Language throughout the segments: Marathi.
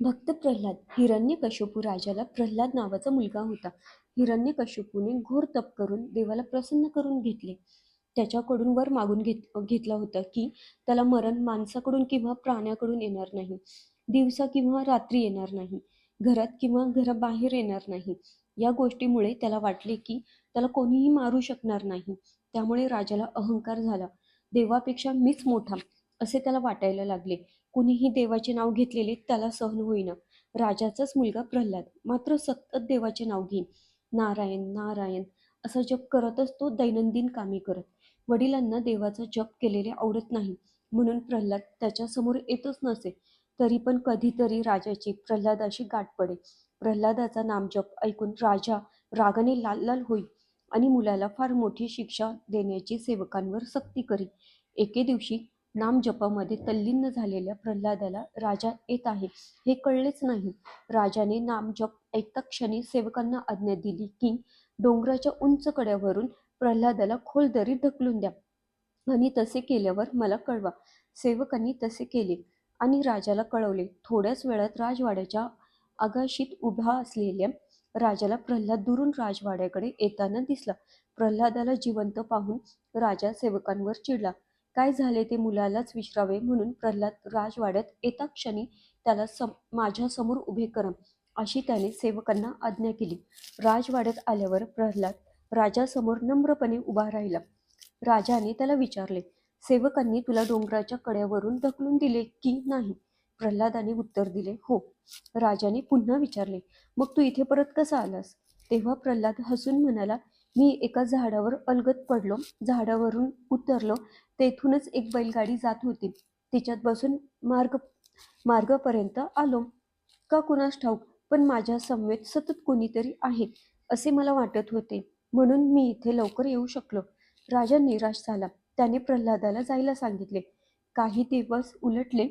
भक्त प्रल्हाद. हिरण्यकशिपू राजाला प्रल्हाद नावाचा मुलगा होता. हिरण्यकशिपूने घोर तप करून देवाला प्रसन्न करून घेतले. त्याच्याकडून वर मागून घेतला होता की त्याला मरण माणसाकडून किंवा प्राण्याकडून येणार नाही, दिवसा किंवा रात्री येणार नाही, घरात किंवा घराबाहेर येणार नाही. या गोष्टीमुळे त्याला वाटले की त्याला कोणीही मारू शकणार नाही. त्यामुळे राजाला अहंकार झाला. देवापेक्षा मीच मोठा असे त्याला वाटायला लागले. कुणीही देवाचे नाव घेतलेले त्याला सहन होईना. राजाचाच मुलगा प्रल्हाद मात्र सतत देवाचे नाव घेई, नारायण नारायण असा जप करतच तो दैनंदिन कामे करत. वडिलांना देवाचा जप केलेले आवडत नाही म्हणून प्रल्हाद त्याच्या समोर येतच नसे. तरी पण कधीतरी राजाची प्रल्हादाशी गाठ पडे. प्रल्हादाचा नामजप ऐकून राजा रागाने लाल लाल होई आणि मुलाला फार मोठी शिक्षा देण्याची सेवकांवर सक्ती करी. एके दिवशी नामजपामध्ये तल्लीन झालेल्या प्रल्हादाला राजा येत आहे हे कळलेच नाही. राजाने नामजप ऐकता क्षणी सेवकांना आज्ञा दिली की डोंगराच्या उंच कड्यावरून प्रल्हादाला खोल दरीत ढकलून द्या आणि तसे केल्यावर मला कळवा. सेवकांनी तसे केले आणि राजाला कळवले. थोड्याच वेळात राजवाड्याच्या आगाशीत उभा असलेल्या राजाला प्रल्हाद दुरून राजवाड्याकडे येताना दिसला. प्रल्हादाला जिवंत पाहून राजा सेवकांवर चिडला. काय झाले ते मुलालाच विचारावे म्हणून प्रल्हाद राजवाड्यात येता क्षणी त्याला माझ्या समोर उभे करा अशी त्याने सेवकांना आज्ञा केली. राजवाड्यात आल्यावर प्रल्हाद राजासमोर नम्रपणे उभा राहिला. राजाने त्याला विचारले, सेवकांनी तुला डोंगराच्या कड्यावरून ढकलून दिले की नाही? प्रल्हादाने उत्तर दिले, हो. राजाने पुन्हा विचारले, मग तू इथे परत कसा आलास? तेव्हा प्रल्हाद हसून म्हणाला, मी एका झाडावर अलगद पडलो, झाडावरून उतरलो, तेथूनच एक बैलगाडी जात होती, तिच्यात बसून मार्गपर्यंत आलो. का कुणास ठाऊक, पण माझ्या समवेत सतत कोणीतरी आहे असे मला वाटत होते म्हणून मी इथे लवकर येऊ शकलो. राजा निराश झाला. त्याने प्रल्हादाला जायला सांगितले. काही दिवस उलटले.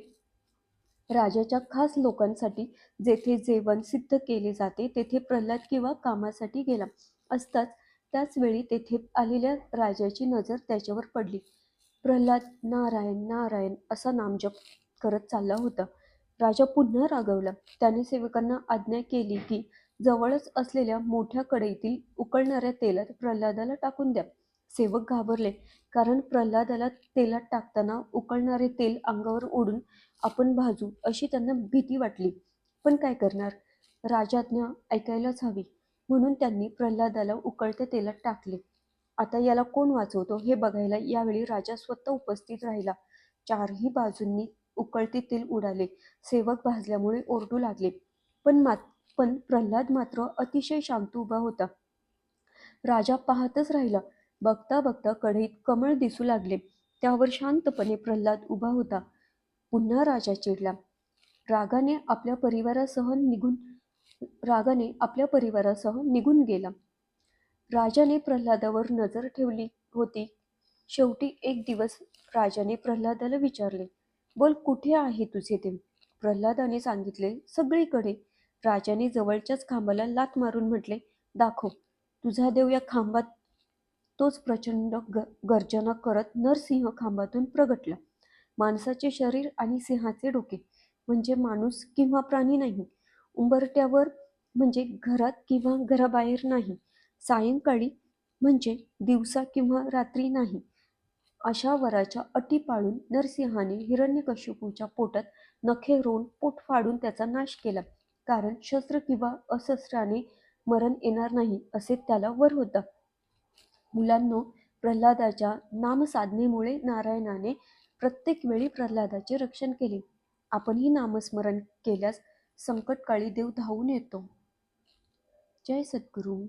राजाच्या खास लोकांसाठी जेथे जेवण सिद्ध केले जाते तेथे प्रल्हाद किंवा कामासाठी गेला असताच त्याच वेळी तेथे आलेल्या राजाची नजर त्याच्यावर पडली. प्रल्हाद नारायण नारायण असा नामजप करत चालला होता. राजा पुन्हा रागवला. त्याने सेवकांना आज्ञा केली की जवळच असलेल्या मोठ्या कढईतील उकळणाऱ्या तेलात प्रल्हादाला टाकून द्या. सेवक घाबरले, कारण प्रल्हादाला तेलात टाकताना उकळणारे तेल अंगावर ओढून आपण भाजू अशी त्यांना भीती वाटली. पण काय करणार, राजाज्ञा ऐकायलाच हवी. म्हणून त्यांनी प्रल्हादाला उकळत्या तेलात टाकले. आता याला कोण वाचवतो हे बघायला यावेळी राजा स्वतः उपस्थित राहिला. चारही बाजूंनी उकळते तेल उडाले. सेवक भाजल्यामुळे ओरडू लागले. पण प्रल्हाद मात्र अतिशय शांत उभा होता. राजा पाहतच राहिला. बघता बघता कढईत कमळ दिसू लागले. त्यावर शांतपणे प्रल्हाद उभा होता. पुन्हा राजा चिडला. रागाने आपल्या परिवारासह निघून गेला. राजाने प्रल्हादावर नजर ठेवली होती. शेवटी एक दिवस राजाने प्रल्हादाला विचारले, बोल, कुठे आहे तुझे देव? प्रल्हादाने सांगितले, सगळीकडे. राजाने जवळच्याच खांबाला लाथ मारून म्हटले, दाखव. तुझा देव या खांबात. तोच प्रचंड गर्जना करत नरसिंह खांबातून प्रगटला. माणसाचे शरीर आणि सिंहाचे डोके, म्हणजे माणूस किंवा प्राणी नाही. उंबरठ्यावर, म्हणजे घरात किंवा घराबाहेर नाही. सायंकाळी, म्हणजे दिवसा किंवा रात्री नाही. अशा वराच्या अटी पाळून नरसिंहाने हिरण्यकशिपूच्या पोटात नखे रोवून पोट फाडून त्याचा नाश केला. कारण शस्त्र किंवा अशस्त्राने मरण येणार नाही असे त्याला वर होता. मुलांनो, प्रल्हादाच्या नामसाधनेमुळे नारायणाने प्रत्येक वेळी प्रल्हादाचे रक्षण केले. आपणही नामस्मरण केल्यास संकटकाळी देव धावून येतो. जय सद्गुरू.